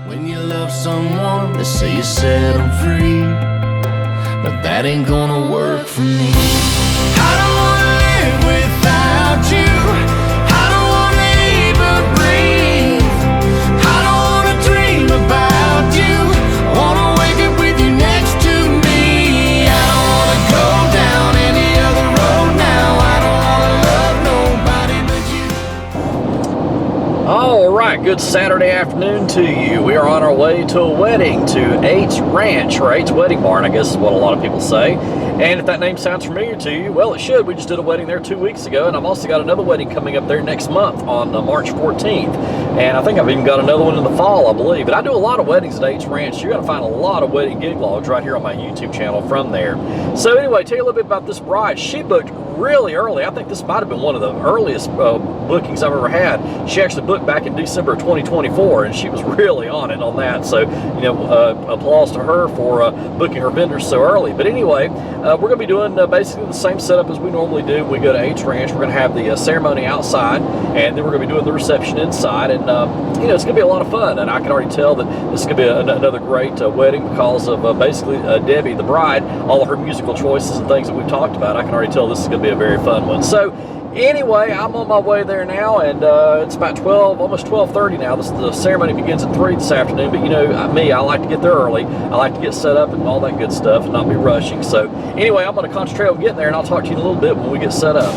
When you love someone, they say you set them free, but that ain't gonna work for me. I don't wanna live without you. I don't wanna even breathe. I don't wanna dream about you. I wanna wake up with you next to me. I don't wanna go down any other road now. I don't wanna love nobody but you. All right, good Saturday afternoon to you. We are on our way to a wedding to H Ranch, or H Wedding Barn, I guess is what a lot of people say. And if that name sounds familiar to you, well, it should. We just did a wedding there 2 weeks ago, and I've also got another wedding coming up there next month on March 14th. And I think I've even got another one in the fall, I believe. But I do a lot of weddings at H Ranch. You're going to find a lot of wedding gig logs right here on my YouTube channel from there. So anyway, tell you a little bit about this bride. She booked really early. I think this might have been one of the earliest bookings I've ever had. She actually booked back in December of 2024, and she was really on it on that. So, you know, applause to her for booking her vendors so early. But anyway, we're going to be doing basically the same setup as we normally do. We go to H Ranch. We're going to have the ceremony outside, and then we're going to be doing the reception inside. And, you know, it's going to be a lot of fun. And I can already tell that this is going to be another great wedding because of basically Debbie, the bride, all of her musical choices and things that we've talked about. I can already tell this is going to be a very fun one. So anyway, I'm on my way there now, and it's about 12, almost 12:30 now. The ceremony begins at 3 this afternoon, but you know me, I like to get there early. I like to get set up and all that good stuff and not be rushing. So anyway, I'm going to concentrate on getting there, and I'll talk to you in a little bit when we get set up.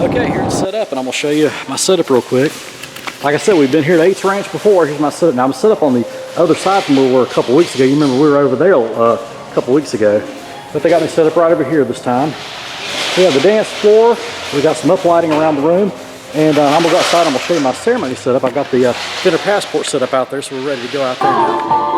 Okay, here it's set up, and I'm going to show you my setup real quick. Like I said, we've been here at H Ranch before. Here's my setup. Now, I'm set up on the other side from where we were a couple weeks ago. You remember we were over there a couple weeks ago, but they got me set up right over here this time. We have the dance floor. We got some uplighting around the room, and I'm gonna go outside. I'm gonna show you my ceremony setup. I've got the dinner passport set up out there, so we're ready to go out there now.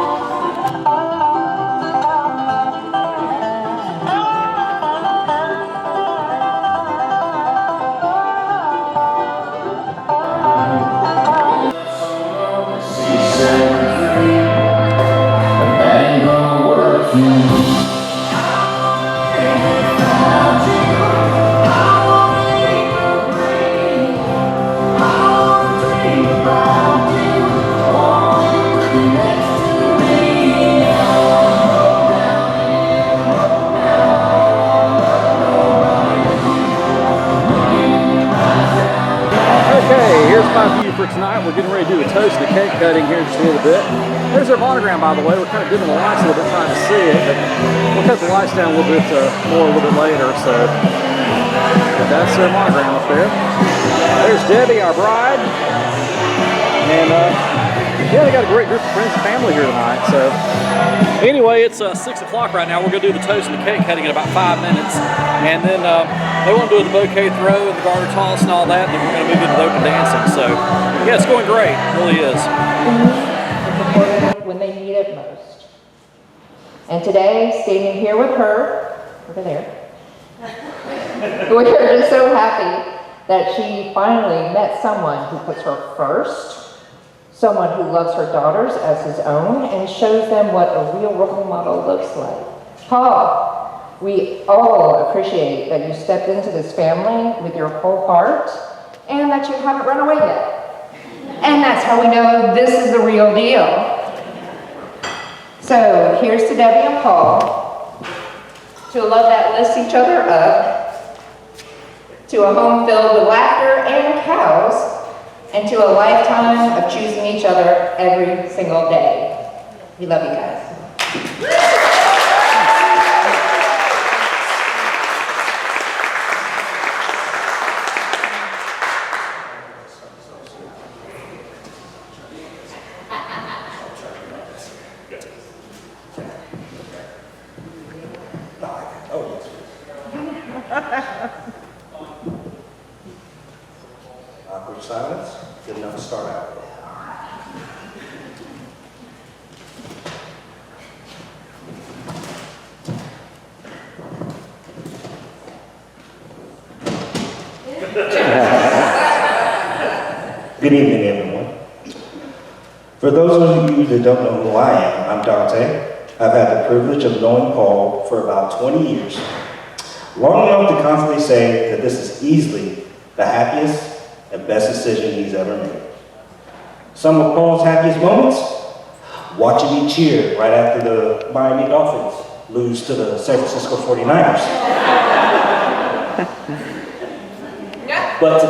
For tonight, we're getting ready to do the toast and the cake cutting here in just a little bit. There's our monogram, by the way. We're kind of dimming the lights a little bit, trying to see it, but we'll cut the lights down a little bit more a little bit later. So that's our monogram up there. There's Debbie, our bride, and yeah, they got a great group of friends and family here tonight. So anyway, it's 6 o'clock right now. We're going to do the toast and the cake cutting in about 5 minutes, and then they want to do the bouquet throw and the garter toss and all that, and then we're going to move into the open dancing. So yeah, it's going great. It really is. When they need it most. And today, standing here with her, over there, we are just so happy that she finally met someone who puts her first, someone who loves her daughters as his own, and shows them what a real role model looks like. Paul, we all appreciate that you stepped into this family with your whole heart, and that you haven't run away yet. And that's how we know this is the real deal. So here's to Debbie and Paul, to a love that lifts each other up, to a home filled with laughter and cows, and to a lifetime of choosing each other every single day. We love you guys. Awkward silence, good enough to start out. Good evening, everyone. For those of you that don't know who I am, I'm Dante. I've had the privilege of knowing Paul for about 20 years. Long enough to constantly say that this is easily the happiest and best decision he's ever made. Some of Paul's happiest moments? watching me cheer right after the Miami Dolphins lose to the San Francisco 49ers. But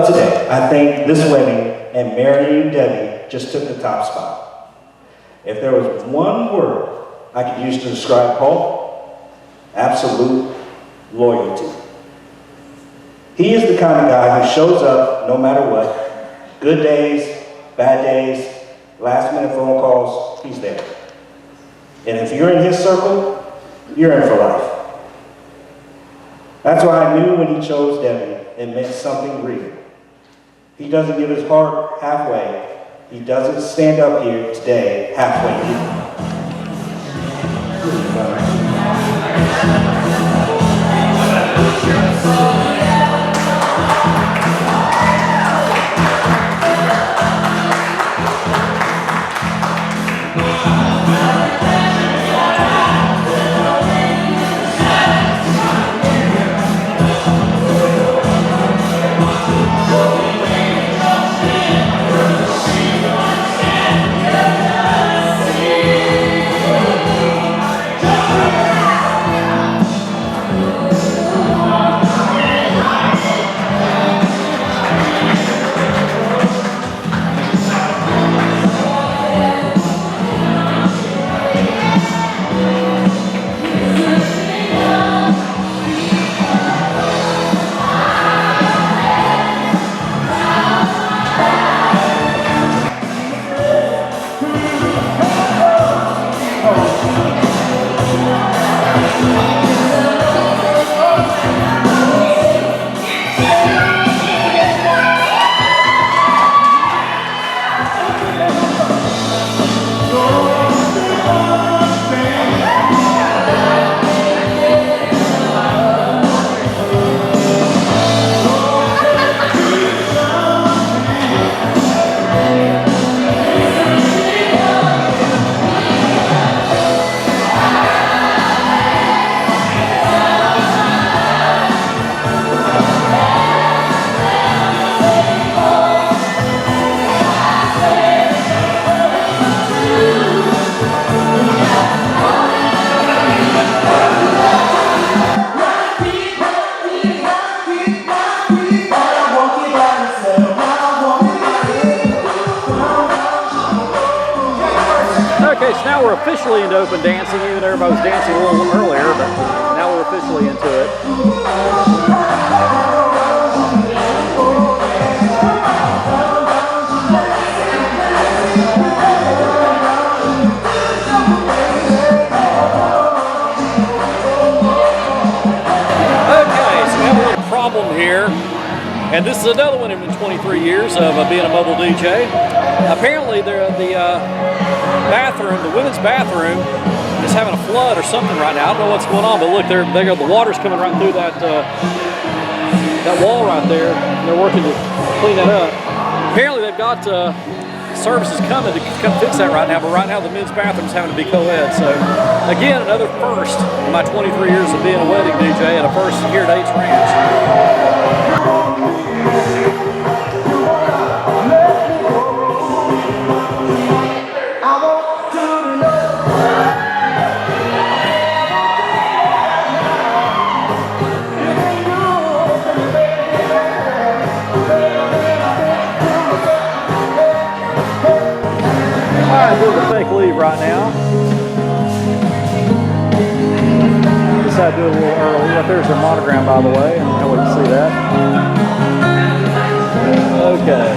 today, I think this wedding and marrying Debbie just took the top spot. If there was one word I could use to describe Paul, absolute loyalty. He is the kind of guy who shows up no matter what. Good days, bad days, last minute phone calls, he's there. And if you're in his circle, you're in for life. That's why I knew when he chose Debbie, it meant something real. He doesn't give his heart halfway. He doesn't stand up here today halfway either. Okay, so now we're officially into open dancing, even though everybody was dancing a little earlier, but now we're officially into it. Okay, so we have a little problem here. And this is another one in 23 years of being a mobile DJ. Apparently, the bathroom, the women's bathroom, is having a flood or something right now. I don't know what's going on, but look, the water's coming right through that wall right there. And they're working to clean that up. Apparently, they've got services coming to come fix that right now, but right now the men's bathroom's having to be co-ed. So, again, another first in my 23 years of being a wedding DJ, and a first here at H Ranch. Doing the fake leave right now. Decided to do it a little early. Right there's their monogram, by the way, and I wouldn't see that. Okay.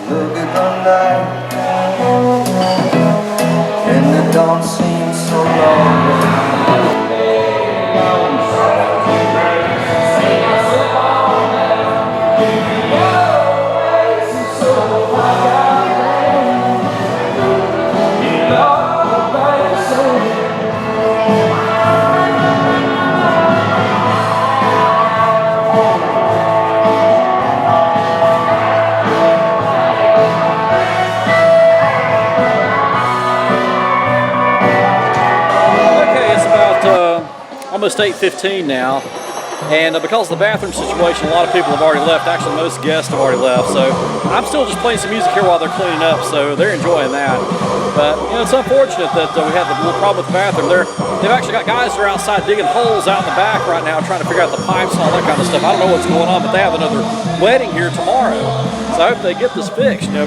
Look at the night, and the dawn seems so long. Okay, it's about almost 8:15 now, and because of the bathroom situation, a lot of people have already left. Actually, most guests have already left, so I'm still just playing some music here while they're cleaning up, so they're enjoying that. But you know, it's unfortunate that we had the little problem with the bathroom. They've actually got guys that are outside digging holes out in the back right now, trying to figure out the pipes and all that kind of stuff. I don't know what's going on, but they have another wedding here tomorrow, so I hope they get this fixed, you know,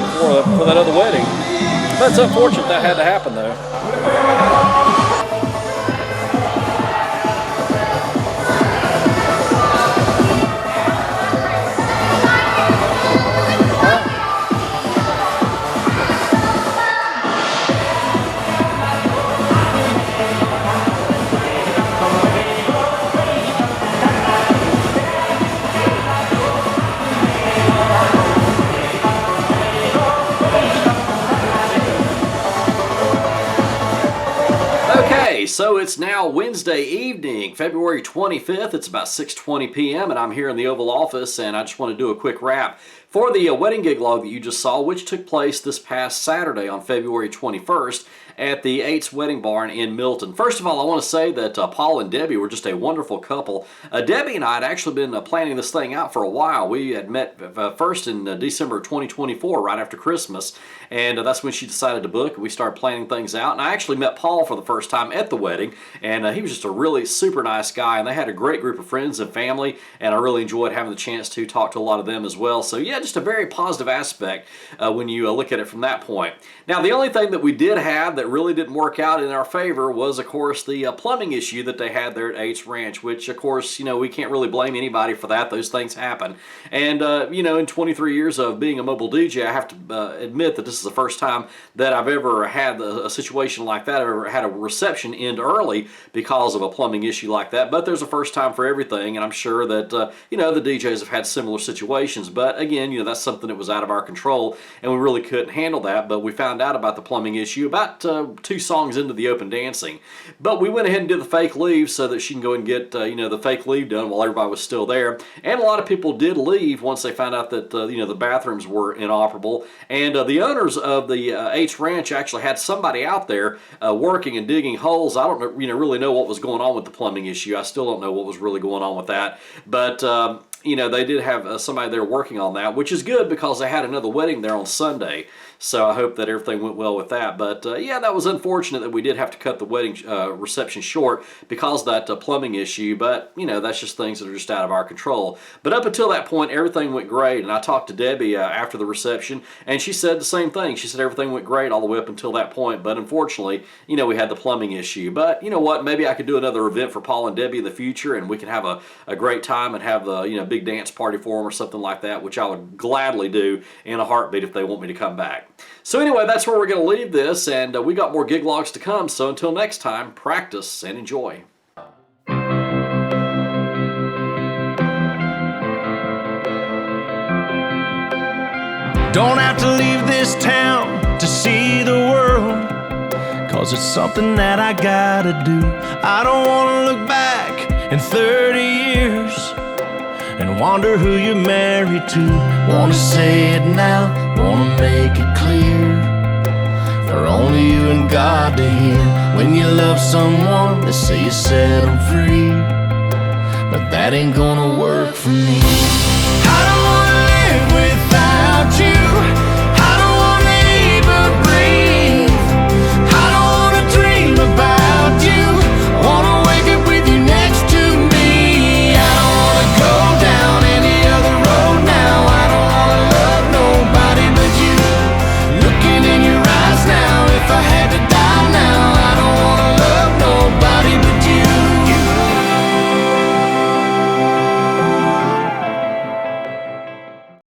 for that other wedding. But it's unfortunate that had to happen, though. So it's now Wednesday evening, February 25th. It's about 6:20 p.m. and I'm here in the Oval Office, and I just want to do a quick wrap for the wedding gig log that you just saw, which took place this past Saturday on February 21st at the Eights Wedding Barn in Milton. First of all, I want to say that Paul and Debbie were just a wonderful couple. Debbie and I had actually been planning this thing out for a while. We had met first in December 2024, right after Christmas, and that's when she decided to book. We started planning things out, and I actually met Paul for the first time at the wedding, and he was just a really super nice guy, and they had a great group of friends and family, and I really enjoyed having the chance to talk to a lot of them as well. So yeah, just a very positive aspect when you look at it from that point. Now, the only thing that we did have that really didn't work out in our favor was, of course, the plumbing issue that they had there at Eights Ranch, which, of course, you know, we can't really blame anybody for that. Those things happen. And, you know, in 23 years of being a mobile DJ, I have to admit that this is the first time that I've ever had a situation like that. I've ever had a reception end early because of a plumbing issue like that. But there's a first time for everything, and I'm sure that, you know, the DJs have had similar situations. But, again, you know, that's something that was out of our control, and we really couldn't handle that. But we found out about the plumbing issue about 2 songs into the open dancing. But we went ahead and did the fake leave so that she can go and get, you know, the fake leave done while everybody was still there. And a lot of people did leave once they found out that, you know, the bathrooms were inoperable. And the owners of the Eights Ranch actually had somebody out there working and digging holes. I don't, you know, really know what was going on with the plumbing issue. I still don't know what was really going on with that. But, you know, they did have somebody there working on that, which is good because they had another wedding there on Sunday. So I hope that everything went well with that. But yeah, that was unfortunate that we did have to cut the wedding reception short because of that plumbing issue. But, you know, that's just things that are just out of our control. But up until that point, everything went great. And I talked to Debbie after the reception, and she said the same thing. She said everything went great all the way up until that point. But unfortunately, you know, we had the plumbing issue. But you know what? Maybe I could do another event for Paul and Debbie in the future, and we can have a great time and have the, you know, big dance party for them or something like that, which I would gladly do in a heartbeat if they want me to come back. So anyway, that's where we're going to leave this, and we got more gig logs to come. So until next time, practice and enjoy. Don't have to leave this town to see the world, 'cause it's something that I gotta do. I don't wanna look back in 30 years and wonder who you're married to. Wanna say it now, wanna make it clear, for only you and God to hear. When you love someone, they say you set them free, but that ain't gonna work for me.